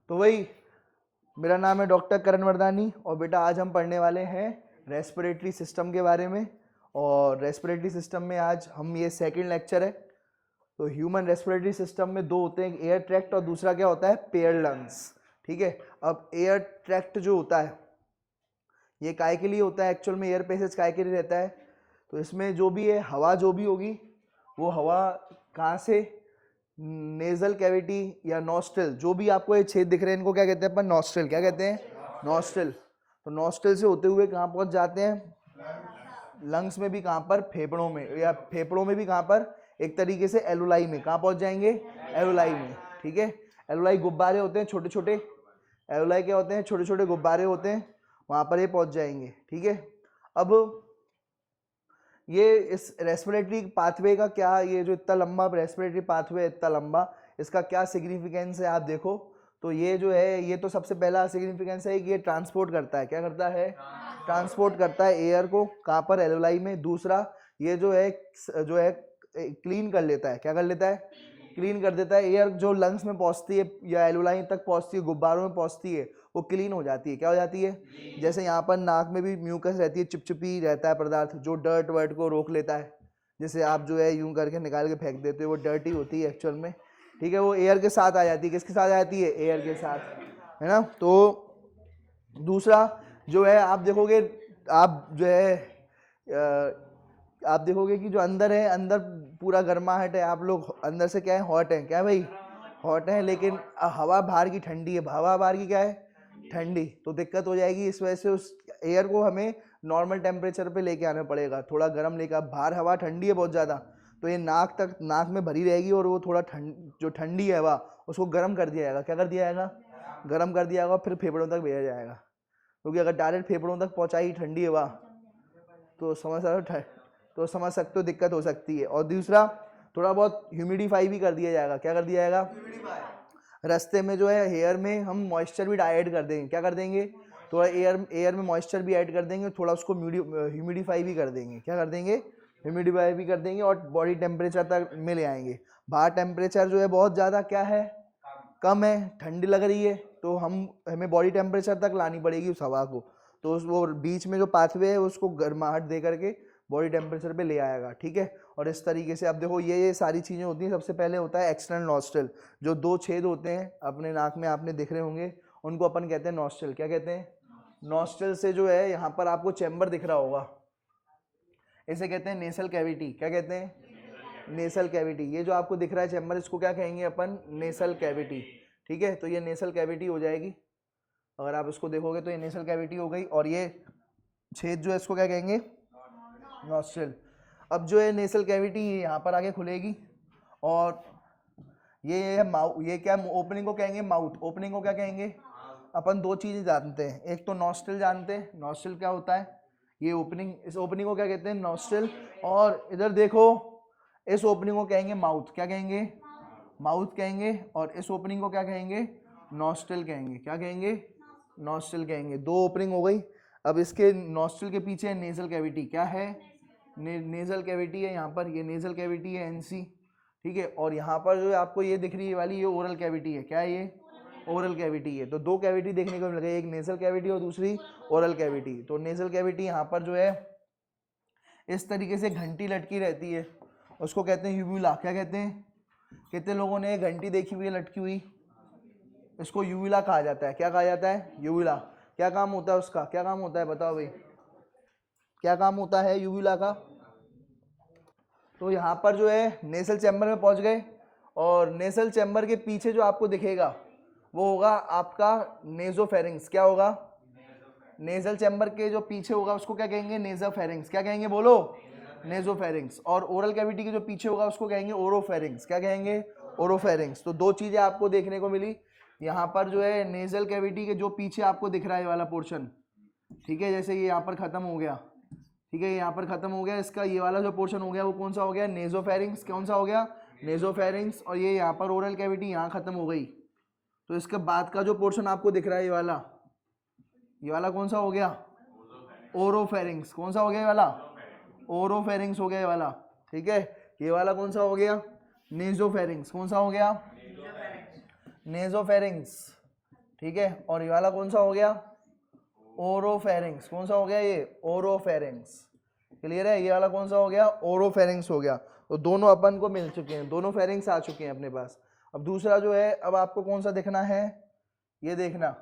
तो वही, मेरा नाम है डॉक्टर करण वरदानी और बेटा आज हम पढ़ने वाले हैं रेस्पिरेटरी सिस्टम के बारे में। और रेस्पिरेटरी सिस्टम में आज हम, ये सेकंड लेक्चर है। तो ह्यूमन रेस्पिरेटरी सिस्टम में दो होते हैं, एयर ट्रैक्ट और दूसरा क्या होता है, पेयर लंग्स। ठीक है, अब एयर ट्रैक्ट जो होता है ये काय के लिए होता है, एक्चुअल में एयर पैसेज काय के लिए रहता है। तो इसमें जो भी है हवा जो भी होगी वो हवा कहाँ से, नेजल कैविटी या नॉस्ट्रल, जो भी आपको ये छेद दिख रहे हैं इनको क्या कहते हैं अपन, नॉस्ट्रल। क्या कहते हैं, नॉस्ट्रल। तो नॉस्ट्रल से होते हुए कहाँ पहुँच जाते हैं, लंग्स में भी कहाँ पर, फेफड़ों में, या फेफड़ों में भी कहाँ पर, एक तरीके से एलुलाई में। कहाँ पहुँच जाएंगे, एलुलाई में। ठीक है, एलुलाई गुब्बारे होते हैं छोटे छोटे, एलुलाई क्या होते हैं, छोटे छोटे गुब्बारे होते हैं, वहाँ पर ये पहुँच जाएंगे। ठीक है, अब ये इस रेस्पिरेटरी पाथवे का क्या, ये जो इतना लंबा रेस्पिरेटरी पाथवे इतना लंबा, इसका क्या सिग्निफिकेंस है आप देखो। तो ये जो है, ये तो सबसे पहला सिग्निफिकेंस है कि ये ट्रांसपोर्ट करता है। क्या करता है, ट्रांसपोर्ट करता है एयर को, कहाँ पर, एलुलाई में। दूसरा ये जो है क्लीन कर लेता है। क्या कर लेता है, क्लीन कर देता है। एयर जो लंग्स में पहुँचती है या एलुलाई तक पहुँचती है, गुब्बारों में पहुँचती है, वो क्लीन हो जाती है। क्या हो जाती है, जैसे यहाँ पर नाक में भी म्यूकस रहती है, चिपचिपी रहता है पदार्थ जो डर्ट वर्ट को रोक लेता है। जैसे आप जो है यूं करके निकाल के फेंक देते हो, वो डर्टी होती है एक्चुअल में। ठीक है, वो एयर के साथ आ जाती है। किसके साथ आ जाती है, एयर के साथ, है ना। तो दूसरा जो है, आप देखोगे, आप जो है आप देखोगे कि जो अंदर है, अंदर पूरा गर्माहट है, आप लोग अंदर से क्या है, हॉट है। क्या है भाई, हॉट है, लेकिन हवा बाहर की ठंडी है। हवा बाहर की क्या है, ठंडी। तो दिक्कत हो जाएगी, इस वजह से उस एयर को हमें नॉर्मल टेम्परेचर पे लेके आना पड़ेगा, थोड़ा गर्म लेकर। बाहर हवा ठंडी है बहुत ज़्यादा, तो ये नाक में भरी रहेगी और वो थोड़ा जो ठंडी है हवा उसको गर्म कर दिया जाएगा। क्या कर दिया जाएगा, गर्म कर दिया जाएगा, फिर फेफड़ों तक भेजा जाएगा। क्योंकि अगर डायरेक्ट फेफड़ों तक पहुँचाई ठंडी हवा तो समझ सकते हो दिक्कत हो सकती है। और दूसरा, थोड़ा बहुत ह्यूमिडिफाई भी कर दिया जाएगा। क्या कर दिया जाएगा, रास्ते में जो है हेयर में हम मॉइस्चर भी ऐड कर देंगे। क्या कर देंगे, थोड़ा एयर में मॉइस्चर भी ऐड कर देंगे, थोड़ा उसको ह्यूमिडिफाई भी कर देंगे। क्या कर देंगे, ह्यूमिडिफाई भी कर देंगे, और बॉडी टेम्परेचर तक में ले आएंगे। बाहर टेम्परेचर जो है बहुत ज़्यादा क्या है, कम है, ठंडी लग रही है, तो हमें बॉडी टेम्परेचर तक लानी पड़ेगी उस हवा को। तो वो बीच में जो पाथवे है उसको गर्माहट दे करके बॉडी टेम्परेचर पे ले आएगा। ठीक है, और इस तरीके से अब देखो ये सारी चीज़ें होती हैं। सबसे पहले होता है एक्सटर्नल नॉस्ट्रल, जो दो छेद होते हैं अपने नाक में, आपने देख रहे होंगे, उनको अपन कहते हैं नॉस्ट्रल। क्या कहते हैं, नॉस्ट्रल से जो है यहाँ पर आपको चैम्बर दिख रहा होगा, इसे कहते हैं नेसल कैविटी। क्या कहते हैं, नेसल कैविटी। ये जो आपको दिख रहा है चैम्बर, इसको क्या कहेंगे अपन, नेसल कैविटी। ठीक है, तो ये नेसल कैविटी हो जाएगी। अगर आप इसको देखोगे तो ये नेसल कैविटी हो गई, और ये छेद जो है इसको क्या कहेंगे, नॉस्ट्रल। अब जो है नेसल कैविटी यहाँ पर आगे खुलेगी, और ये है ये क्या, ओपनिंग को कहेंगे माउथ। ओपनिंग को क्या कहेंगे, अपन दो चीज़ें जानते हैं, एक तो नॉस्ट्रल जानते हैं, नॉस्ट्रल क्या होता है, ये ओपनिंग, इस ओपनिंग को क्या कहते हैं, नॉस्ट्रल। और इधर देखो, इस ओपनिंग को कहेंगे माउथ। क्या कहेंगे, माउथ कहेंगे। और इस ओपनिंग को क्या कहेंगे, नॉस्ट्रल कहेंगे। क्या कहेंगे, नॉस्ट्रल कहेंगे। दो ओपनिंग हो गई। अब इसके नॉस्ट्रल के पीछे नेजल कैविटी। क्या है, नेजल कैविटी है यहाँ पर, ये नेजल कैविटी है, एनसी। ठीक है, और यहाँ पर जो आपको ये दिख रही है वाली, ये ओरल कैविटी है। क्या है ये, ओरल कैविटी है। तो दो कैविटी देखने को मिल गई, एक नेजल कैविटी और दूसरी ओरल कैविटी। तो नेजल कैविटी यहाँ पर जो है इस तरीके से घंटी लटकी रहती है, उसको कहते हैं यूविला। क्या कहते हैं, कितने लोगों ने घंटी देखी हुई है लटकी हुई, इसको यूविला कहा जाता है। क्या कहा जाता है, यूविला। क्या काम होता है उसका, क्या काम होता है बताओ भाई, क्या काम होता है यूविला का। तो यहाँ पर जो है नेसल चैम्बर में पहुँच गए, और नेसल चैम्बर के पीछे जो आपको दिखेगा वो होगा आपका नेजोफेरिंग्स। क्या होगा, नेजल चैम्बर के जो पीछे होगा उसको क्या कहेंगे, नेजोफेरिंग्स। क्या कहेंगे बोलो, नेजोफेरिंग्स। और ओरल कैविटी के जो पीछे होगा उसको कहेंगे ओरोफेरिंग्स। क्या कहेंगे, ओरोफेरिंग्स। तो दो चीज़ें आपको देखने को मिली यहाँ पर, जो है नेजल कैविटी के जो पीछे आपको दिख रहा है वाला पोर्शन। ठीक है, जैसे ये यहाँ पर खत्म हो गया, ठीक है, यहाँ पर खत्म हो गया, इसका ये वाला जो पोर्शन हो गया वो कौन सा हो गया, नेजोफेरिंग्स। कौन सा हो गया, नेजोफेरिंग्स। और ये यहाँ पर ओरल कैविटी यहाँ खत्म हो गई। तो इसके बाद का जो पोर्शन आपको दिख रहा है ये वाला कौन सा हो गया, ओरोफेरिंग्स। कौन सा हो गया ये वाला, ओरोफेरिंग्स हो गया ये वाला। ठीक है, ये वाला कौन सा हो गया, नेजोफेरिंग्स। कौन सा हो गया, नेजोफेरिंग्स। ठीक है। और ये वाला कौन सा हो गया, ओरोफेरिंग्स। कौन सा हो गया ये, ओरोफेरिंग्स। क्लियर है, ये वाला कौन सा हो गया, ओरोफेरिंग्स हो गया। तो दोनों अपन को मिल चुके हैं, दोनों फेरिंग्स आ चुके हैं अपने पास। अब दूसरा जो है, अब आपको कौन सा देखना है, ये देखना,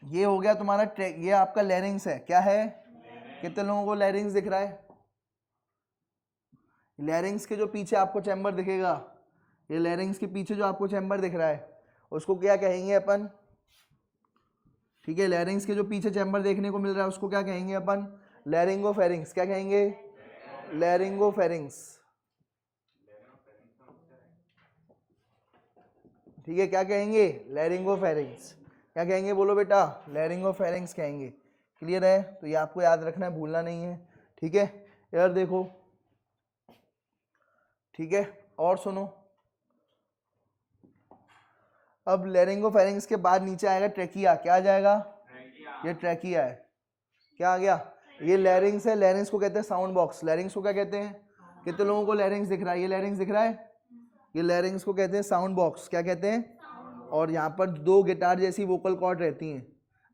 ये हो गया तुम्हारा ये आपका लैरिंग्स है। क्या है, कितने लोगों को लैरिंग्स दिख रहा है, लैरिंग्स के जो पीछे आपको चैम्बर दिखेगा, ये लैरिंग्स के पीछे जो आपको चैम्बर दिख रहा है उसको क्या कहेंगे अपन, ठीक है। लैरिंग्स के जो पीछे चैम्बर देखने को मिल रहा है उसको क्या कहेंगे अपन, लैरिंगोफेरिंग्स। क्या कहेंगे, लैरिंगोफेरिंग्स। ठीक है, क्या कहेंगे, लैरिंगोफेरिंग्स। क्या कहेंगे, बोलो बेटा, लैरिंगोफेरिंग्स कहेंगे। क्लियर है, तो ये आपको याद रखना है, भूलना नहीं है। ठीक है, यार देखो, ठीक है। और सुनो, अब लैरिंगोफेरिंग्स के बाद नीचे आएगा ट्रेकिया। क्या आ जाएगा, ये ट्रेकिया है। क्या आ गया, ये लैरिंग्स है, लैरिंग्स को कहते हैं साउंड बॉक्स। लैरिंग्स को क्या कहते हैं, कितने लोगों को लैरिंग्स दिख रहा है, ये लैरिंग्स दिख रहा है, ये लैरिंग्स को कहते हैं साउंड बॉक्स। क्या कहते हैं, और यहाँ पर दो गिटार जैसी वोकल कॉर्ड रहती हैं।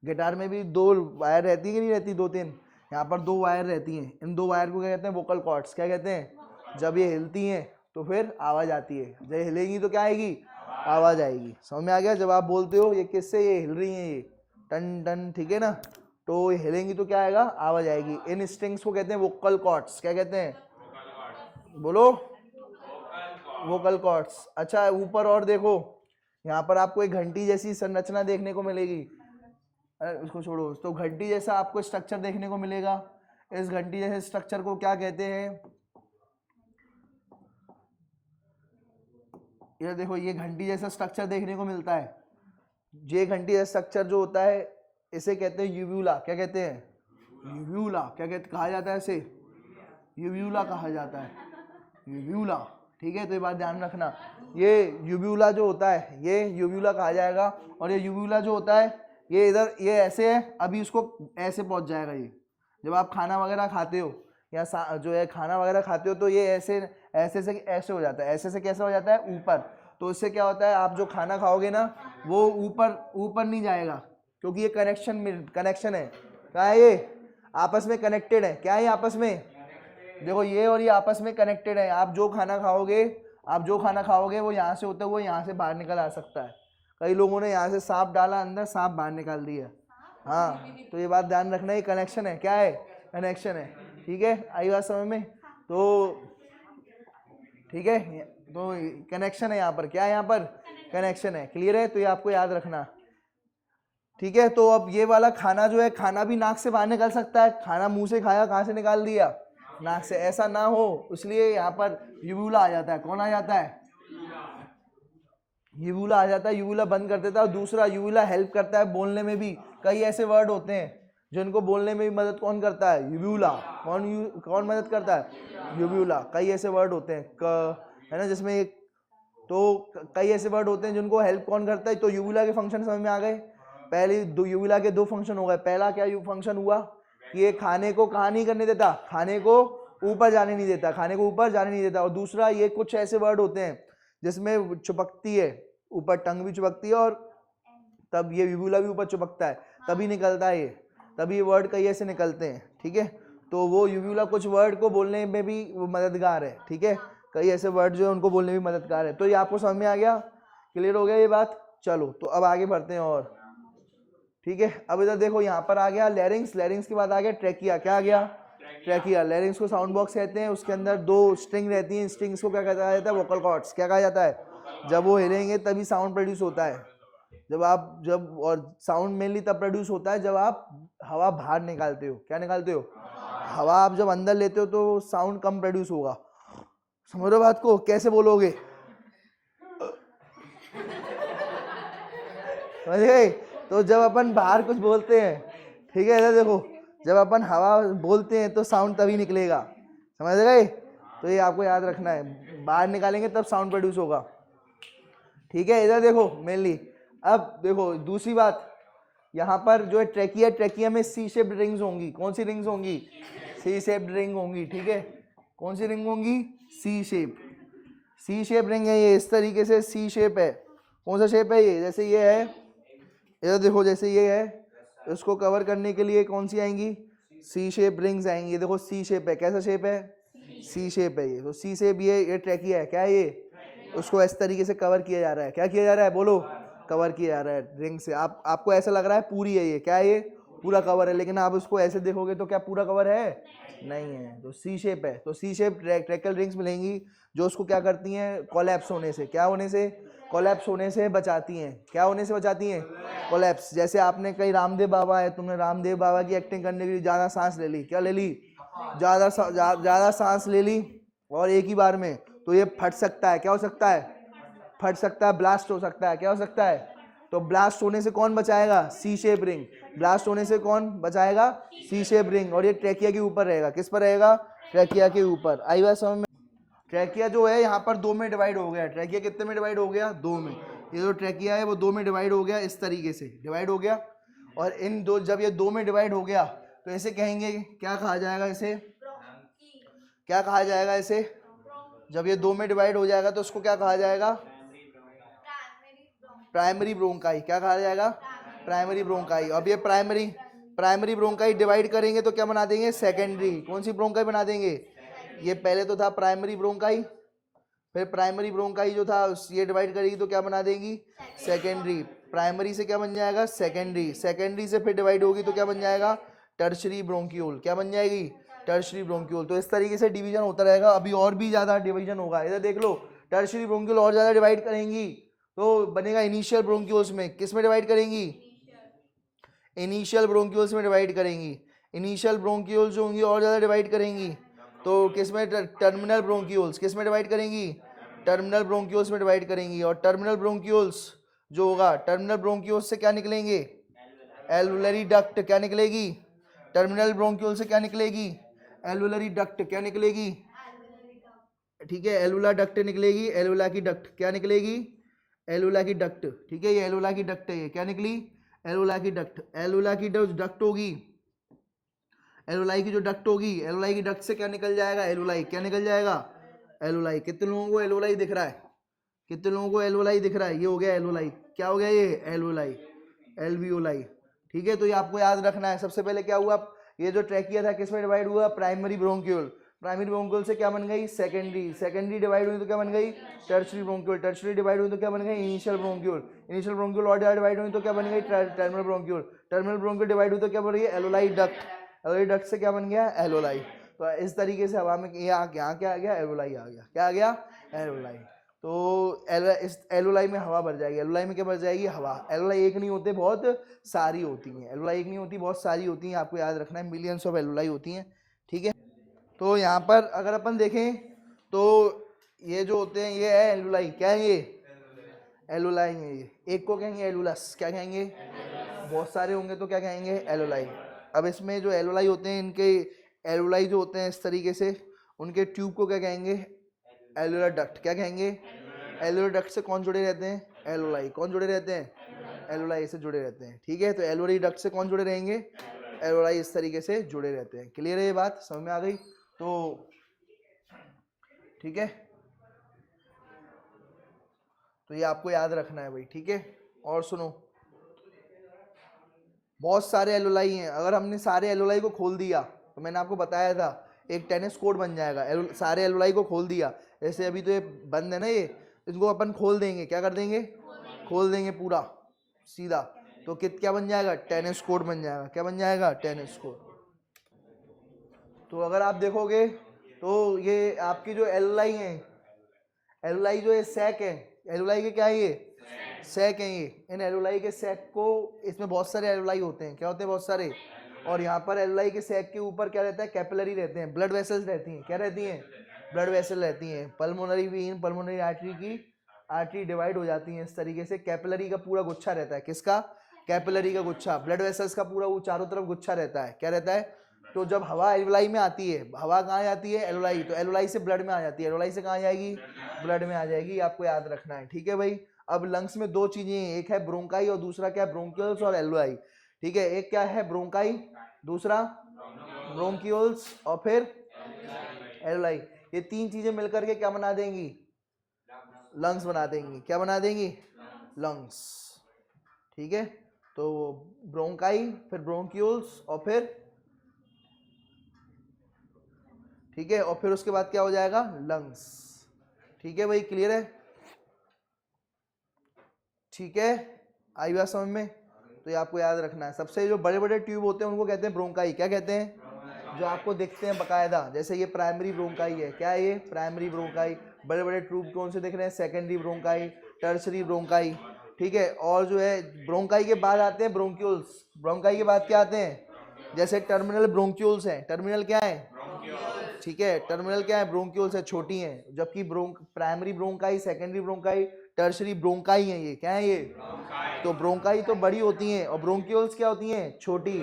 गिटार में भी दो वायर रहती है कि नहीं रहती, दो तीन, यहाँ पर दो वायर रहती हैं। इन दो वायर को क्या कहते हैं, वोकल कॉर्ड्स। क्या कहते हैं, जब ये हिलती हैं तो फिर आवाज़ आती है, जब हिलेगी तो क्या आएगी, आवाज़ आएगी। समझ में आ गया, जब आप बोलते हो ये किससे, ये हिल रही हैं, ये टन टन, ठीक है ना, तो ये हिलेंगी तो क्या आएगा, आवाज़ आएगी। इन स्ट्रिंग्स को कहते हैं वोकल कॉर्ड्स। क्या कहते हैं, बोलो, वोकल कॉर्ड्स। अच्छा, ऊपर और देखो, यहाँ पर आपको एक घंटी जैसी संरचना देखने को मिलेगी। अरे उसको छोड़ो, तो घंटी जैसा आपको स्ट्रक्चर देखने को मिलेगा। इस घंटी जैसे स्ट्रक्चर को क्या कहते हैं, ये देखो, ये घंटी जैसा स्ट्रक्चर देखने को मिलता है। ये घंटी जैसा स्ट्रक्चर जो होता है इसे कहते हैं यूव्यूला। क्या कहते हैं, यूव्यूला। क्या कहते, कहा जाता है इसे, यूव्यूला कहा जाता है, यूव्यूला। ठीक है, तो ये बात ध्यान रखना, ये यूव्यूला जो होता है ये यूव्यूला कहा जाएगा। और ये यूव्यूला जो होता है ये इधर, ये ऐसे है, अभी उसको ऐसे पहुंच जाएगा। ये जब आप खाना वगैरह खाते हो या जो है खाना वगैरह खाते हो तो ये ऐसे ऐसे से ऐसे हो जाता है, ऐसे से कैसे हो जाता है, ऊपर। तो इससे क्या होता है, आप जो खाना खाओगे ना वो ऊपर नहीं जाएगा, क्योंकि ये कनेक्शन है। क्या है, ये आपस में कनेक्टेड है। क्या है, ये आपस में, देखो ये और ये आपस में कनेक्टेड है। आप जो खाना खाओगे वो यहाँ से होता है, वो यहाँ से बाहर निकल आ सकता है। कई लोगों ने यहाँ से सांप डाला अंदर, सांप बाहर निकाल दिया। हाँ, तो ये बात ध्यान रखना, ये कनेक्शन है। क्या है, कनेक्शन है। ठीक है, आई बात समझ में, तो ठीक है, तो कनेक्शन है यहाँ पर। क्या है, यहाँ पर कनेक्शन है। क्लियर है, तो ये आपको याद रखना। ठीक है, तो अब ये वाला खाना जो है, खाना भी नाक से बाहर निकल सकता है। खाना मुंह से खाया, कहाँ से निकाल दिया, नाक से। ऐसा ना हो इसलिए यहाँ पर यूव्यूला आ जाता है। कौन आ जाता है, यूव्यूला आ जाता है, यूव्यूला बंद कर देता है। और दूसरा, यूव्यूला हेल्प करता है बोलने में भी। कई ऐसे वर्ड होते हैं जिनको बोलने में भी मदद कौन करता है, यूव्यूला। कौन मदद करता है, यूव्यूला। कई ऐसे वर्ड होते हैं है ना, जिसमें एक, तो कई ऐसे वर्ड होते हैं जिनको हेल्प कौन करता है। तो यूव्यूला के फंक्शन समझ में आ गए। पहले यूव्यूला के दो फंक्शन हो गए। पहला क्या फंक्शन हुआ कि ये खाने को कहाँ नहीं करने देता, खाने को ऊपर जाने नहीं देता, खाने को ऊपर जाने नहीं देता। और दूसरा, ये कुछ ऐसे वर्ड होते हैं जिसमें चिपकती है, ऊपर टंग भी चिपकती है, और तब ये यूव्यूला भी ऊपर चिपकता है, तभी निकलता है ये, तभी ये वर्ड कई ऐसे निकलते हैं। ठीक है, तो वो यूव्यूला कुछ वर्ड को बोलने में भी वो मददगार है। ठीक है, कई ऐसे वर्ड जो है उनको बोलने में मददगार है। तो ये आपको समझ में आ गया, क्लियर हो गया ये बात। चलो, तो अब आगे बढ़ते हैं। और ठीक है, अब इधर देखो, यहाँ पर आ गया लैरिंग्स। लैरिंग्स के बाद आ गया ट्रेकिया। क्या आ गया, ट्रेकिया। लैरिंग्स को साउंड बॉक्स कहते हैं, उसके अंदर दो स्ट्रिंग रहती हैं। स्ट्रिंग्स को क्या कहा जाता है, वोकल कॉर्ड्स। क्या कहा जाता है, जब वो हिलेंगे तभी साउंड प्रोड्यूस होता है। और साउंड मेनली तब प्रोड्यूस होता है जब आप हवा बाहर निकालते हो। क्या निकालते हो, हवा आप जब अंदर लेते हो तो साउंड कम प्रोड्यूस होगा। समझ रहे बात को, कैसे बोलोगे, समझ गए। तो जब अपन बाहर कुछ बोलते हैं, ठीक है, देखो, जब अपन हवा बोलते हैं तो साउंड तभी निकलेगा। समझ गए, तो ये आपको याद रखना है, बाहर निकालेंगे तब साउंड प्रोड्यूस होगा। ठीक है, इधर देखो मेनली। अब देखो दूसरी बात, यहाँ पर जो है ट्रेकिया, ट्रेकिया में सी शेप्ड रिंग्स होंगी। कौन सी रिंग्स होंगी, सी शेप्ड रिंग होंगी। ठीक है, कौन सी रिंग होंगी, सी शेप। सी शेप रिंग है ये, इस तरीके से सी शेप है। कौन सा शेप है ये? जैसे ये है, इधर देखो, जैसे ये है, इसको कवर करने के लिए कौन सी आएंगी? सी शेप रिंग्स आएंगी। देखो सी शेप है, कैसा शेप है? सी शेप है ये। तो सी शेप ये ट्रैकिया है, क्या है ये? उसको इस तरीके से कवर किया जा रहा है। क्या किया जा रहा है? बोलो। कवर किया जा रहा है रिंग से। आपको ऐसा लग रहा है पूरी है ये, क्या है ये? पूरा कवर है, लेकिन आप उसको ऐसे देखोगे तो क्या पूरा कवर है? नहीं है। तो सी शेप है। तो सी शेप ट्रैकल रिंग्स मिलेंगी जो उसको क्या करती हैं? कोलैप्स होने से, क्या होने से? कोलैप्स होने से बचाती हैं। क्या होने से बचाती हैं? कोलैप्स। जैसे आपने कहीं रामदेव बाबा है, तुमने रामदेव बाबा की एक्टिंग करने के लिए ज़्यादा सांस ले ली, क्या ले ली? ज़्यादा सांस ले ली और एक ही बार में, तो ये फट सकता है। क्या हो सकता है? फट सकता है, ब्लास्ट हो सकता है। क्या हो सकता है? तो ब्लास्ट होने से कौन बचाएगा? सी शेप रिंग। ब्लास्ट होने से कौन बचाएगा? सी शेप रिंग। और ये ट्रैकिया के ऊपर रहेगा। किस पर रहेगा? ट्रैकिया के ऊपर। आई बात समझ में? ट्रैकिया जो है यहाँ पर दो में डिवाइड हो गया। ट्रैकिया कितने में डिवाइड हो गया? दो में। ये जो ट्रैकिया है वो दो में डिवाइड हो गया, इस तरीके से डिवाइड हो गया। और इन दो, जब ये दो में डिवाइड हो गया तो इसे कहेंगे, क्या कहा जाएगा इसे? क्या कहा जाएगा इसे? जब ये दो में डिवाइड हो जाएगा तो उसको क्या कहा जाएगा? Primary bronchi. क्या कहा जाएगा? Primary bronchi. अब ये प्राइमरी ब्रोंकाई डिवाइड करेंगे तो क्या बना देंगे? सेकेंडरी। कौन सी ब्रोंकाई बना देंगे? ये पहले तो था प्राइमरी ब्रोंकाई, फिर प्राइमरी ब्रोंकाई जो था ये डिवाइड करेगी तो क्या बना देंगी? सेकेंडरी। प्राइमरी से क्या बन जाएगा? सेकेंडरी। सेकेंडरी से फिर डिवाइड होगी तो क्या बन जाएगा? Tertiary bronchiole. क्या बन जाएगी? Tertiary bronchiole. तो इस तरीके से डिवीजन होता रहेगा। अभी और भी ज्यादा डिवीजन होगा। इधर देख लो, टर्शरी ब्रोंक्यूल और ज्यादा डिवाइड करेंगी तो बनेगा इनिशियल ब्रोंक्यूल्स में। किस में डिवाइड करेंगी? इनिशियल ब्रोंक्यूल्स में डिवाइड करेंगी। इनिशियल ब्रोंक्यूल्स जो होंगी और ज्यादा डिवाइड करेंगी तो किस में? Terminal bronchioles. किस में डिवाइड करेंगी? टर्मिनल ब्रोंक्यूल्स में डिवाइड करेंगी। और टर्मिनल ब्रोंक्यूल्स जो होगा, टर्मिनल ब्रोंक्यूल्स से क्या निकलेंगे? एल्वुलरी डक्ट। क्या निकलेगी? टर्मिनल ब्रोंक्यूल से क्या निकलेगी? एल्वुलरी डक्ट। क्या निकलेगी? ठीक है, एल्वुला डक्ट निकलेगी। एल्वुला की डक्ट क्या निकलेगी? एल्वुला की डक्ट। ठीक है, ये एल्वुला की डक्ट है। ये क्या निकली? एल्वुला की डक्ट। एल्वुला की जो डक्ट होगी, एल्वुलाई की जो डक्ट होगी, एल्वुलाई की डक्ट से क्या निकल जाएगा? एल्वुलाई। क्या निकल जाएगा? एल्वुलाई। कितने लोगों को एल्वुलाई दिख रहा है? कितने लोगों को एल्वुलाई दिख रहा है? ये हो गया एल्वुलाई। क्या हो गया ये? Alveoli, alveoli. ठीक है, तो ये आपको याद रखना है। सबसे पहले क्या हुआ? ये जो ट्रैकिया था किस में डिवाइड हुआ? Primary bronchiole. प्राइमरी ब्रोंक्यूल से क्या बन गई? सेकेंडरी। सेकेंडरी डिवाइड हुई तो क्या बन गई? Tertiary bronchiole. टर्शरी डिवाइड हुई तो क्या बन गई? Initial bronchiole. इनिशियल ब्रोंक्यूल और डिवाइड हुई तो क्या बन गई? Terminal bronchiole. Terminal bronchiole divide हुई तो क्या बन रही है? Alveoli duct. एल्वुलाई डक्ट से क्या बन गया? एल्वुलाई। तो इस तरीके से हवा में यहाँ क्या आ गया? एल्वुलाई आ गया। क्या आ गया? एल्वुलाई। तो इस एल्वुलाई में हवा भर जाएगी। एल्वुलाई में क्या भर जाएगी? हवा। एल्वुलाई एक नहीं होते, बहुत सारी होती हैं। एल्वुलाई एक नहीं होती, बहुत सारी होती हैं। आपको याद रखना है, मिलियंस ऑफ एल्वुलाई होती हैं। ठीक है, तो यहाँ पर अगर अपन देखें तो ये जो होते हैं ये है एल्वुलाई। क्या है ये? एल्वुलाई है ये। एक को कहेंगे एल्वुलस। क्या कहेंगे? बहुत सारे होंगे तो क्या कहेंगे? एल्वुलाई। अब इसमें जो एल्वुलाई होते हैं, इनके एल्वुलाई जो होते हैं इस तरीके से, उनके ट्यूब को क्या कहेंगे? Alveolar duct. क्या कहेंगे? एल्वुलर डक्ट से कौन जुड़े रहते हैं? एल्वुलाई। कौन जुड़े रहते हैं? एल्वुलाई से जुड़े रहते हैं। ठीक है, तो एल्वुलरी डक्ट से कौन जुड़े रहेंगे? एल्वुलाई इस तरीके से जुड़े रहते हैं। क्लियर है ये बात? समझ में आ गई? तो ठीक है, तो ये आपको याद रखना है भाई। ठीक है, और सुनो, बहुत सारे एल्वुलाई हैं। अगर हमने सारे एल्वुलाई को खोल दिया तो मैंने आपको बताया था एक टेनिस कोर्ट बन जाएगा। सारे एल्वुलाई को खोल दिया, जैसे अभी तो ये बंद है ना, ये इसको अपन खोल देंगे। क्या कर देंगे? खोल देंगे पूरा सीधा, तो क्या बन जाएगा? टेनिस कोर्ट बन जाएगा। क्या बन जाएगा? Tennis court. तो अगर आप देखोगे तो ये आपकी जो एल्वुलाई है, एल्वुलाई जो है सैक है, एल्वुलाई के क्या है? ये सैक है। ये इन एल्वुलाई के सैक को, इसमें बहुत सारे एल्वुलाई होते हैं। क्या होते हैं? बहुत सारे। और यहाँ पर एल्वुलाई के सैक के ऊपर क्या रहता है? कैपिलरी रहते हैं, ब्लड वेसल्स रहती हैं। क्या रहती हैं? ब्लड वेसल रहती हैं। पल्मोनरी वीन, पल्मोनरी आर्टरी की आर्टरी डिवाइड हो जाती है इस तरीके से। कैपिलरी का पूरा गुच्छा रहता है। किसका? कैपिलरी का गुच्छा। ब्लड वेसल्स का पूरा वो चारों तरफ गुच्छा रहता है। क्या रहता है? तो जब हवा एल्वुलाई में आती है, हवा कहाँ जाती है? एल्वुलाई। तो एल्वुलाई से ब्लड में आ जाती है। एल्वुलाई से कहाँ जाएगी? ब्लड में आ जाएगी। आपको याद रखना है। ठीक है भाई। अब लंग्स में दो चीजें हैं, एक है ब्रोंकाई और दूसरा क्या है? ब्रोंकियल्स और एल्वुलाई। ठीक है, एक क्या है? ब्रोंकाई, दूसरा ब्रोंकियल्स और फिर एल्वुलाई। ये तीन चीजें मिलकर के क्या बना देंगी? लंग्स बना देंगी। क्या बना देंगी? लंग्स। ठीक है, तो ब्रोंकाई, फिर ब्रोंक्यूल्स, और फिर ठीक है, और फिर उसके बाद क्या हो जाएगा? लंग्स। ठीक है भाई, क्लियर है? ठीक है, आई बात समझ में? तो ये आपको याद रखना है। सबसे जो बड़े बड़े ट्यूब होते हैं उनको कहते हैं ब्रोंकाई। क्या कहते हैं? जो आपको दिखते हैं बकायदा, जैसे ये प्राइमरी ब्रोंकाई है। क्या है ये? Primary bronchi. बड़े बड़े ट्यूब कौन से दिख रहे हैं? Secondary bronchi, tertiary bronchi. ठीक है, और जो है ब्रोंकाई के बाद आते हैं ब्रोंक्यूल्स। ब्रोंकाई के बाद क्या आते हैं? जैसे टर्मिनल ब्रोंक्यूल्स हैं। टर्मिनल क्या है? ठीक है, टर्मिनल क्या है? ब्रोंक्यूल्स है, छोटी हैं। जबकि primary bronchi, secondary bronchi, tertiary bronchi है। ये क्या है? ये तो ब्रोंकाई तो बड़ी होती हैं और ब्रोंक्यूल्स क्या होती हैं? छोटी।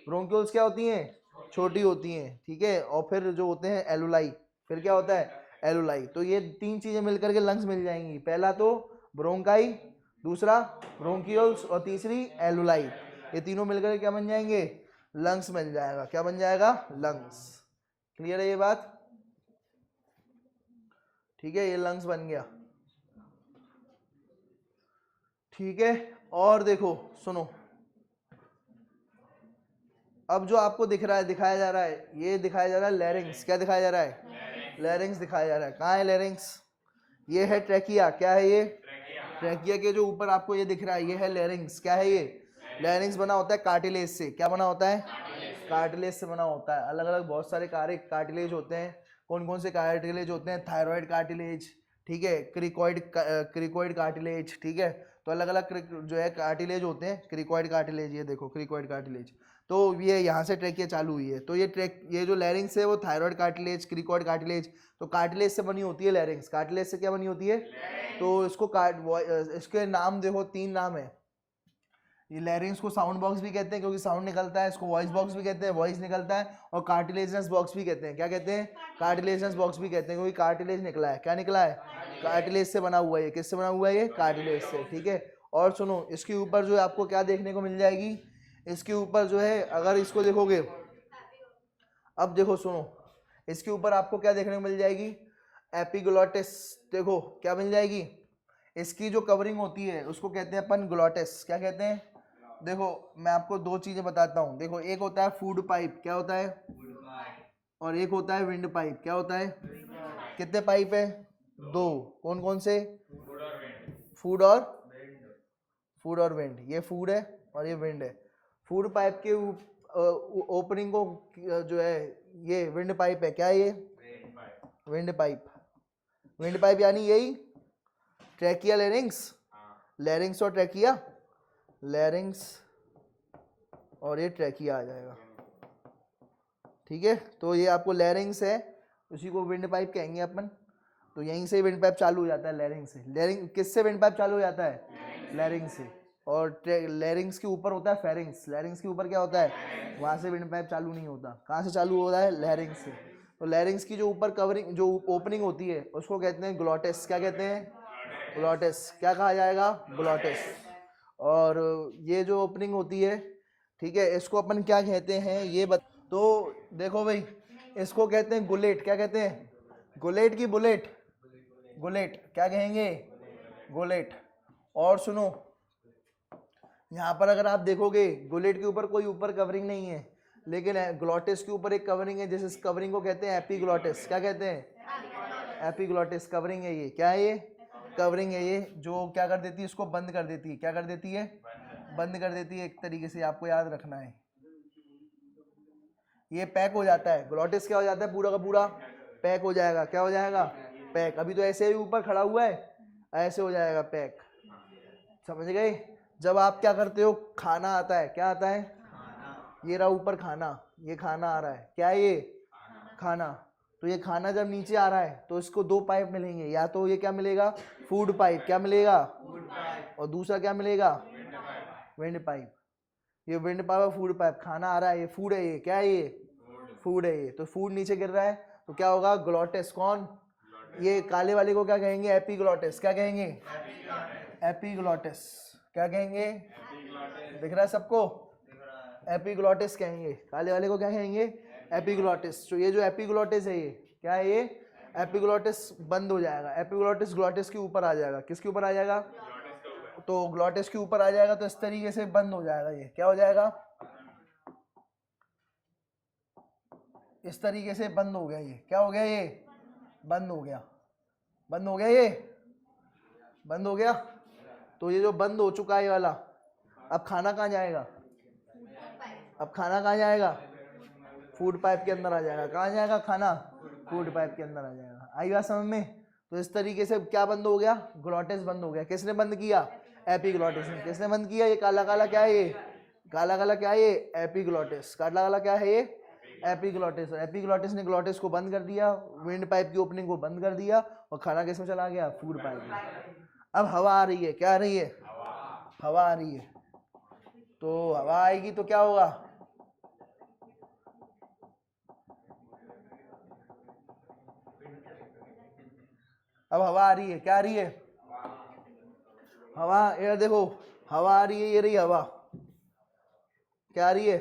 ब्रोंक्यूल्स क्या होती हैं? छोटी होती हैं। ठीक है, और फिर जो होते हैं एलुलाई। फिर क्या होता है? एलुलाई। तो ये तीन चीजें मिलकर के लंग्स मिल जाएंगी। पहला तो ब्रोंकाई, दूसरा ब्रोंक्यूल्स, और तीसरी एलुलाई। ये तीनों मिलकर के क्या बन जाएंगे? लंग्स बन जाएगा। क्या बन जाएगा? लंग्स। क्लियर है ये बात? ठीक है, ये लंग्स बन गया। ठीक है, और देखो सुनो, अब जो आपको दिख रहा है, दिखाया जा रहा है, ये दिखाया जा रहा है लैरिंग्स। क्या दिखाया जा रहा है? लैरिंग्स दिखाया जा रहा है। कहाँ है लैरिंग्स? ये है ट्रैकिया। क्या है ये? ट्रैकिया के जो ऊपर आपको ये दिख रहा है, ये है लैरिंग्स। क्या है ये? लैरिंग्स बना होता है कार्टिलेज से। क्या बना होता है? कार्टिलेज से बना होता है। अलग अलग बहुत सारे कार्टिलेज होते हैं। कौन कौन से कार्टिलेज होते हैं? थायराइड कार्टिलेज, ठीक है, क्रिकोइड कार्टिलेज। ठीक है, तो अलग अलग जो है कार्टिलेज होते हैं। क्रिकोइड कार्टिलेज, ये देखो क्रिकोइड कार्टिलेज। तो ये यहाँ से ट्रैकिया चालू हुई है। तो ये जो लैरिंग्स है वो थायराइड कार्टिलेज, क्रिकोइड कार्टिलेज, तो कार्टिलेज से बनी होती है लैरिंग्स। कार्टिलेज से क्या बनी होती है? तो इसको इसके नाम देखो, तीन नाम है। ये लैरिंग्स को साउंड बॉक्स भी कहते हैं क्योंकि साउंड निकलता है। इसको वॉइस बॉक्स भी कहते हैं, वॉइस निकलता है। और कार्टिलेजनस बॉक्स भी कहते हैं। क्या कहते हैं? कार्टिलेजनस बॉक्स भी कहते हैं क्योंकि कार्टिलेज निकला है। क्या निकला है? कार्टिलेज से बना हुआ है। किससे बना हुआ है? ये कार्टिलेज से। ठीक है, और सुनो, इसके ऊपर जो है आपको क्या देखने को मिल जाएगी? इसके ऊपर जो है, अगर इसको देखोगे, अब देखो सुनो, इसके ऊपर आपको क्या देखने को मिल जाएगी? एपिग्लोटिस। देखो क्या मिल जाएगी? इसकी जो कवरिंग होती है उसको कहते हैं अपन ग्लोटिस। क्या कहते हैं? देखो मैं आपको दो चीजें बताता हूँ। देखो, एक होता है फूड पाइप। क्या होता है? और एक होता है विंड पाइप। क्या होता है? कितने पाइप है? दो। कौन कौन से? फूड और विंड। ये फूड है और ये विंड है। फूड पाइप के ओपनिंग को जो है ये विंड पाइप है। क्या है ये? Wind pipe. विंड पाइप यानी यही ट्रैकिया लैरिंग्स। लैरिंग्स और ट्रैकिया, लैरिंग्स और ये ट्रैकिया आ जाएगा। ठीक है, तो ये आपको लैरिंग्स है, उसी को विंड पाइप कहेंगे अपन। तो यहीं से विंड पाइप चालू हो जाता है, लैरिंग्स से। लैरिंग किससे विंड पाइप चालू हो जाता है? लैरिंग्स से। और लैरिंग्स के ऊपर होता है फेरिंग्स। लैरिंग्स के ऊपर क्या होता है? वहां से विंड पाइप चालू नहीं होता। कहाँ से चालू होता है? लैरिंग्स से। तो लैरिंग्स की जो ऊपर कवरिंग, जो ओपनिंग होती है, उसको कहते हैं ग्लोटिस। क्या कहते हैं? ग्लोटिस। क्या कहा जाएगा? ग्लोटिस। और ये जो ओपनिंग होती है, ठीक है, इसको अपन क्या कहते हैं ये तो देखो भाई, इसको कहते हैं गुलेट। क्या कहते हैं? गुलेट की बुलेट? गुलेट। क्या कहेंगे? गुलेट। और सुनो, यहाँ पर अगर आप देखोगे, गुलेट के ऊपर कोई ऊपर कवरिंग नहीं है, लेकिन ग्लोटिस के ऊपर एक कवरिंग है। जिस कवरिंग को कहते हैं एपीग्लोटिस। क्या कहते हैं? एपीग्लोटिस कवरिंग है ये। क्या है ये? कवरिंग है ये, जो क्या कर देती है? इसको बंद कर देती है। क्या कर देती है? बंद कर देती है। एक तरीके से आपको याद रखना है, ये पैक हो जाता है। ग्लोटिस क्या हो जाता है? पूरा का पूरा पैक हो जाएगा। क्या हो जाएगा? पैक। अभी तो ऐसे ही ऊपर खड़ा हुआ है, ऐसे हो जाएगा पैक। समझ गए? जब आप क्या करते हो, खाना आता है। क्या आता है? ये रहा ऊपर खाना, ये खाना आ रहा है। क्या है ये? खाना। तो ये खाना जब नीचे आ रहा है तो इसको दो पाइप मिलेंगे। या तो ये क्या मिलेगा? Food pipe. क्या मिलेगा? और दूसरा क्या मिलेगा? Wind pipe. ये विंड पाइप और फूड पाइप। खाना आ रहा है, ये फूड है। ये क्या है? ये फूड है। ये तो फूड नीचे गिर रहा है तो क्या होगा? ग्लोटिस। कौन? ये काले वाले को क्या कहेंगे? एपीग्लोटिस। क्या कहेंगे? एपीग्लोटिस। क्या कहेंगे? दिख रहा है सबको? एपीग्लोटिस कहेंगे। काले वाले को क्या कहेंगे? एपीग्लोटिस। तो ये जो एपीग्लोटिस है, ये क्या है? ये एपिग्लोटिस बंद हो जाएगा, एपिग्लोटिस ग्लोटिस के ऊपर आ जाएगा। किसके ऊपर आ जाएगा? तो ग्लोटिस के ऊपर आ जाएगा, तो इस तरीके से बंद हो जाएगा। ये क्या हो जाएगा? इस तरीके से बंद हो गया। ये क्या हो गया? ये बंद हो गया, बंद हो गया, ये बंद हो गया। तो ये जो बंद हो चुका है ये वाला, अब खाना कहाँ जाएगा? अब खाना कहाँ जाएगा? फूड पाइप के अंदर आ जाएगा। कहाँ जाएगा खाना? फूड पाइप के अंदर आ जाएगा। आई बात समझ में? तो इस तरीके से क्या बंद हो गया? ग्लोटिस बंद हो गया। किसने बंद किया? एपिग्लोटिस ने। किसने बंद किया? ये काला काला क्या है? ये काला काला क्या है? ये एपिग्लोटिस। काला काला क्या है? ये एपिग्लोटिस। एपिग्लोटिस ने ग्लोटिस को बंद कर दिया, विंड पाइप की ओपनिंग को बंद कर दिया, और खाना किस में चला गया? फूड पाइप में। अब हवा आ रही है। क्या आ रही है? हवा आ रही है। तो हवा आएगी तो क्या होगा? अब हवा आ रही है। क्या आ रही है? हवा। ये देखो हवा आ रही है, ये रही हवा। क्या आ रही है?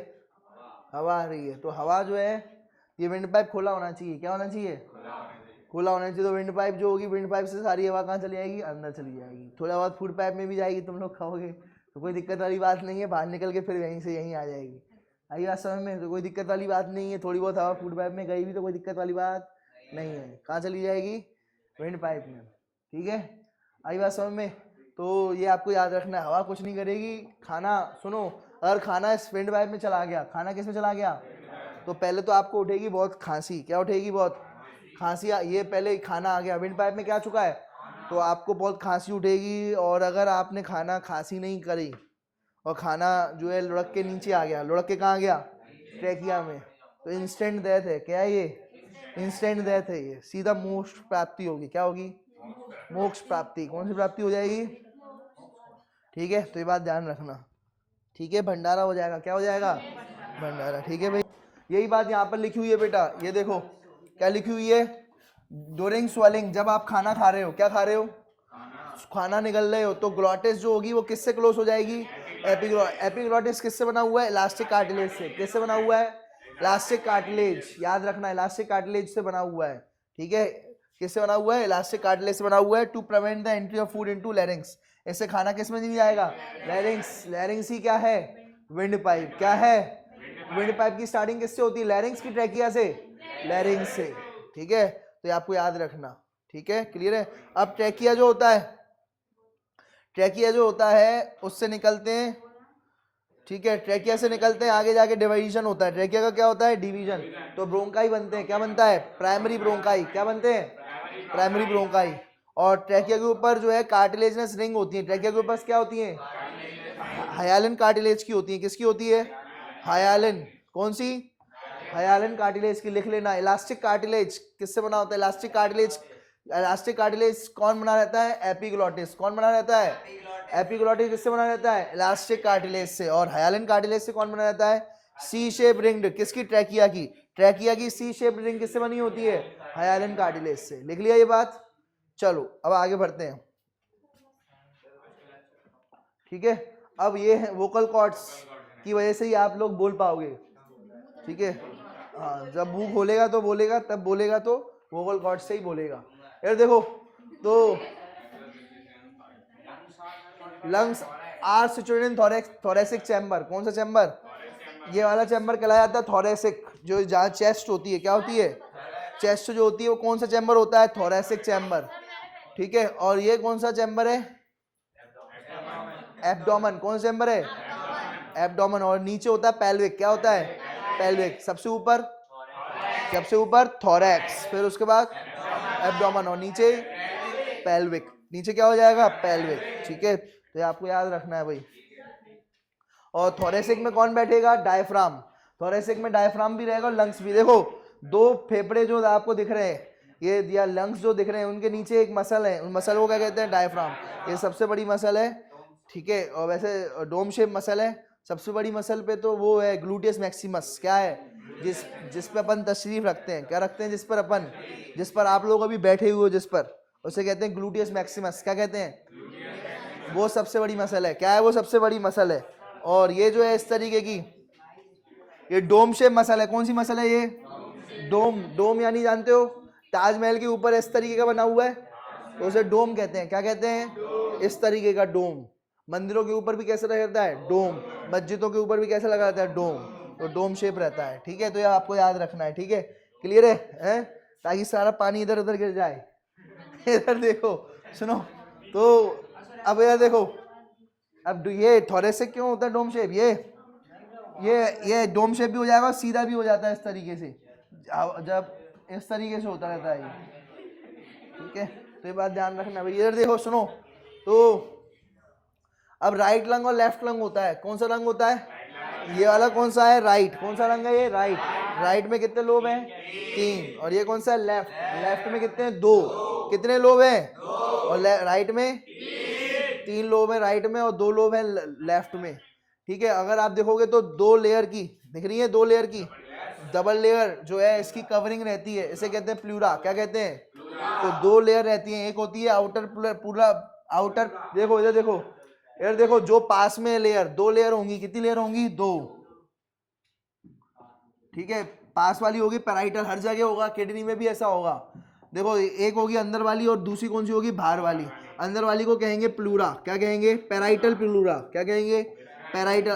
हवा आ रही है। तो हवा जो है, ये विंड पाइप खुला होना चाहिए। क्या होना चाहिए? खुला होना चाहिए। तो विंड पाइप जो होगी, विंड पाइप से सारी हवा कहाँ चली जाएगी? अंदर चली जाएगी। थोड़ा बहुत फूड पाइप में भी जाएगी, तुम लोग खाओगे तो कोई दिक्कत वाली बात नहीं है। बाहर निकल के फिर यहीं से यहीं आ जाएगी। आई बात समझ में? तो कोई दिक्कत वाली बात नहीं है। थोड़ी बहुत हवा फूड पाइप में गई भी तो कोई दिक्कत वाली बात नहीं है। कहाँ चली जाएगी? विंड पाइप में। ठीक है, आई बात समझ में? तो ये आपको याद रखना है, हवा कुछ नहीं करेगी। खाना, सुनो, अगर खाना इस विंड पाइप में चला गया, खाना किस में चला गया, तो पहले तो आपको उठेगी बहुत खांसी। क्या उठेगी? बहुत खांसी। ये पहले खाना आ गया, विंड पाइप में क्या चुका है, तो आपको बहुत खांसी उठेगी। और अगर आपने खाना खांसी नहीं करी और खाना जो है लुढ़क के नीचे आ गया, लुढ़क के कहाँ आ गया? ट्रैकिया में, तो इंस्टेंट डेथ है। क्या है ये? इंस्टेंट डेथ है। ये सीधा मोक्ष प्राप्ति होगी। क्या होगी? मोक्ष प्राप्ति। कौन सी प्राप्ति हो जाएगी? ठीक है, तो ये बात ध्यान रखना। ठीक है, भंडारा हो जाएगा। क्या हो जाएगा? भंडारा। ठीक है भाई, यही बात यहाँ पर लिखी हुई है बेटा। ये देखो क्या लिखी हुई है? ड्यूरिंग स्वेलिंग, जब आप खाना खा रहे हो, क्या खा रहे हो? खाना निकल रहे हो, तो ग्लोटिस जो होगी वो किससे क्लोज हो जाएगी? एपिग्लोटिस किससे बना हुआ है? इलास्टिक कार्टिलेज से। किससे बना हुआ है? Elastic cartilage. याद रखना, इलास्टिक कार्टिलेज से बना हुआ है। ठीक है, किससे बना हुआ है? इलास्टिक कार्टिलेज से बना हुआ है। To prevent the entry of food into larynx, इससे खाना किस में नहीं जाएगा? लैरिंक्स। लैरिंक्स ही क्या है? Wind pipe. क्या है? विंड पाइप की स्टार्टिंग किससे होती है? लैरिंक्स की ट्रैकिया से, लैरिंक्स से। ठीक है, तो ये आपको याद रखना। ठीक है, क्लियर है? अब ट्रैकिया जो होता है, ट्रैकिया जो होता है उससे निकलते हैं। ठीक है, ट्रैकिया से निकलते हैं, आगे जाके डिवीजन होता है। ट्रैकिया का क्या होता है? डिवीजन। तो ब्रोंकाई बनते हैं। क्या बनता है? Primary bronchi. क्या बनते हैं? Primary bronchi. और ट्रैकिया के ऊपर जो है कार्टिलेजनस रिंग होती है। ट्रैकिया के ऊपर क्या होती है? हायालिन कार्टिलेज की होती है। किसकी होती है? हायालिन। कौन सी? हायालिन कार्टिलेज की। लिख लेना, इलास्टिक कार्टिलेज किससे बना होता है? Elastic cartilage. इलास्टिक कार्टिलेज कौन बना रहता है? एपिग्लोटिस। कौन बना रहता है? एपिग्लोटिस किससे बना रहता है? इलास्टिक कार्टिलेज से। और हायालिन कार्टिलेज से कौन बना रहता है? सी शेप रिंग्ड। किसकी? ट्रैकिया की। ट्रैकिया की सी शेप रिंग किससे बनी होती है? हायालिन कार्टिलेज से। लिख लिया ये बात? चलो अब आगे बढ़ते हैं। ठीक है, अब ये है वोकल कॉर्ड्स की वजह से ही आप लोग बोल पाओगे। ठीक है, हाँ, जब मुंह खोलेगा तो बोलेगा, तब बोलेगा तो वोकल कॉर्ड से ही बोलेगा। यार देखो, तो lungs are situated in thoracic chamber. कौन सा चैम्बर? ये वाला चैम्बर कहलाया जाता है थोरेसिक, जो जहाँ चेस्ट होती है। क्या होती है? चेस्ट जो होती है वो कौन सा चैम्बर होता है? Thoracic chamber. ठीक है, और ये कौन सा चैम्बर है? एब्डोमेन। कौन सा चैम्बर है? एब्डोमेन। और नीचे होता है पेल्विक। क्या होता है? पेल्विक। सबसे ऊपर, सबसे ऊपर थोरैक्स, फिर उसके बाद एब्डोमेन, और नीचे पेल्विक। नीचे क्या हो जाएगा? पेल्विक। ठीक है, तो ये आपको याद रखना है भाई। और थोरेसिक में कौन बैठेगा? डायफ्राम। थोरेसिक में डायफ्राम भी रहेगा और लंग्स भी। देखो, दो फेफड़े जो आपको दिख रहे हैं, ये या लंग्स जो दिख रहे हैं, उनके नीचे एक मसल है, उन मसल को क्या कहते हैं? डायफ्राम। ये सबसे बड़ी मसल है। ठीक है, और वैसे डोम शेप मसल है। सबसे बड़ी मसल पे तो वो है ग्लूटियस मैक्सिमस। क्या है? जिस पर अपन तशरीफ रखते हैं। क्या रखते हैं? जिस पर अपन, जिस पर आप लोग अभी बैठे हुए हो, जिस पर, उसे कहते हैं ग्लूटियस मैक्सिमस। क्या कहते हैं? वो सबसे बड़ी मसल है। क्या है? वो सबसे बड़ी मसल है। और ये जो है इस तरीके की, ये डोम शेप मसल है। कौन सी मसल है ये? डोम। डोम यानी जानते हो, ताजमहल के ऊपर इस तरीके का बना हुआ है तो उसे डोम कहते हैं। क्या कहते हैं? इस तरीके का डोम। मंदिरों के ऊपर भी कैसे रहता है? डोम। मस्जिदों के ऊपर भी कैसे लगा रहता है? डोम। तो डोम शेप रहता है, ठीक है। तो ये आपको याद रखना है, ठीक है, क्लियर है? ताकि सारा पानी इधर उधर गिर जाए। इधर देखो, सुनो, तो अब यार देखो, अब ये थोरेसिक क्यों होता है डोम शेप? ये डोम शेप भी हो जाएगा, सीधा भी हो जाता है इस तरीके से, जब इस तरीके से होता रहता है ये, ठीक है। तो ये बात ध्यान रखना भाई। इधर देखो, सुनो, तो अब राइट लंग और लेफ्ट लंग होता है। कौन सा लंग होता है? ये वाला कौन सा है? राइट। कौन सा लंग है ये? राइट। राइट में कितने लोब हैं? 3। और ये कौन सा है? लेफ्ट। लेफ्ट में कितने हैं? 2। कितने लोब हैं? और राइट में 3 लोब है राइट में, और 2 लोब है लेफ्ट में, ठीक है। अगर आप देखोगे तो 2 लेयर की दिख रही है, 2 लेयर की डबल लेयर जो है इसकी कवरिंग रहती है, इसे कहते हैं प्लूरा। क्या कहते हैं? तो 2 लेयर रहती हैं। एक होती है आउटर, पूरा आउटर, देखो इधर देखो, इधर देखो, जो पास में लेयर, 2 लेयर होंगी। कितनी लेयर होंगी? 2, ठीक है। पास वाली होगी पैराइटल, हर जगह होगा, किडनी में भी ऐसा होगा। देखो, एक होगी अंदर वाली और दूसरी कौन सी होगी? बाहर वाली। अंदर वाली को कहेंगे प्लूरा। क्या कहेंगे? Parietal pleura. क्या कहेंगे? पैराइटल।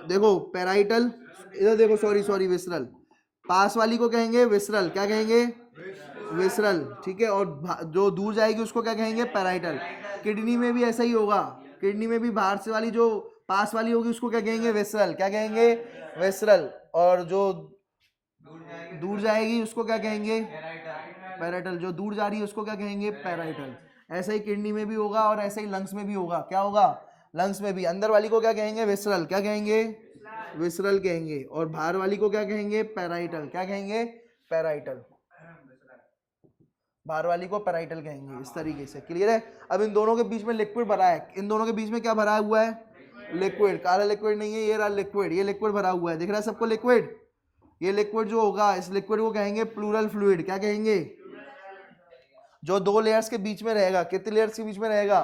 देखो पैराइटल, इधर देखो, सॉरी विसरल। पास वाली को कहेंगे विसरल। क्या कहेंगे? विसरल, ठीक है। और जो दूर जाएगी उसको क्या कहेंगे? पैराइटल। किडनी में भी ऐसा ही होगा। किडनी में भी बाहर से वाली जो पास वाली होगी उसको क्या कहेंगे? विसरल। क्या कहेंगे? विसरल। और जो दूर जाएगी उसको क्या कहेंगे? पैराइटल। जो दूर जा रही है उसको क्या कहेंगे? पैराइटल। ऐसा ही किडनी में भी होगा और ऐसा ही लंग्स में भी होगा। क्या होगा? लंग्स में भी अंदर वाली को क्या कहेंगे? विसरल। क्या कहेंगे? विसरल कहेंगे। और बाहर वाली को क्या कहेंगे? पैराइटल। क्या कहेंगे? पैराइटल। बाहर वाली को पैराइटल कहेंगे। इस तरीके से, क्लियर है? अब इन दोनों के बीच में लिक्विड भरा है। इन दोनों के बीच में क्या भरा हुआ है? लिक्विड। काला लिक्विड नहीं है, ये रहा लिक्विड। ये लिक्विड भरा हुआ है, दिख रहा है सबको लिक्विड? ये लिक्विड जो होगा, इस लिक्विड को कहेंगे प्लूरल फ्लूइड। क्या कहेंगे? जो 2 लेयर्स के बीच में रहेगा। कितने लेयर्स के बीच में रहेगा?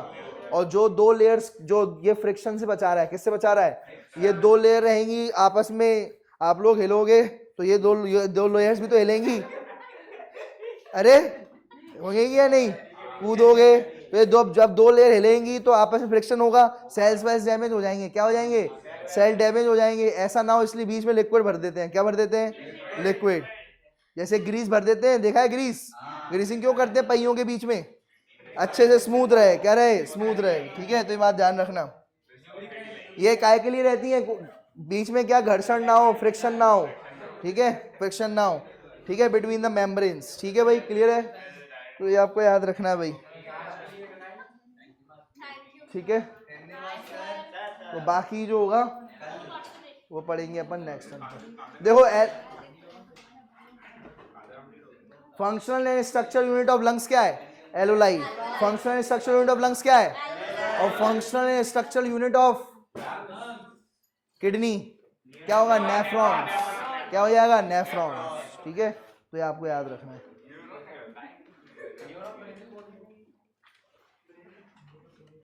और जो 2 लेयर्स, जो ये फ्रिक्शन से बचा रहा है, किससे बचा रहा है? ये 2 लेयर रहेंगी आपस में, आप लोग हिलोगे तो ये दो लेयर्स भी तो हिलेंगी। अरे होंगे या नहीं? कूदोगे तो ये जब 2 लेयर हिलेंगी तो आपस में फ्रिक्शन होगा, सेल्स वेल्स डैमेज हो जाएंगे। क्या हो जाएंगे? सेल डैमेज हो जाएंगे। ऐसा ना हो इसलिए बीच में लिक्विड भर देते हैं। क्या भर देते हैं? लिक्विड। जैसे ग्रीस भर देते हैं, देखा है ग्रीस? ग्रीसिंग क्यों करते हैं? पहियों के बीच में, अच्छे से स्मूथ रहे। क्या रहे? स्मूथ रहे, ठीक है। तो ये बात ध्यान रखना। ये काय के लिए रहती है? बीच में क्या घर्षण ना हो, फ्रिक्शन ना हो, ठीक है, फ्रिक्शन ना हो, ठीक है, बिटवीन द मेम्ब्रेन्स, ठीक है भाई, क्लियर है? तो ये आपको याद रखना है भाई, ठीक है। तो बाकी जो होगा वो पढ़ेंगे अपन नेक्स्ट टाइम। देखो, functional and structural unit of lungs क्या है? Alveoli. Functional and structural unit of lungs क्या है? और functional and structural unit of kidney क्या होगा? नेफ्रॉन्स। क्या हो जाएगा? नेफ्रॉन्स, ठीक है। तो ये आपको याद रखना है।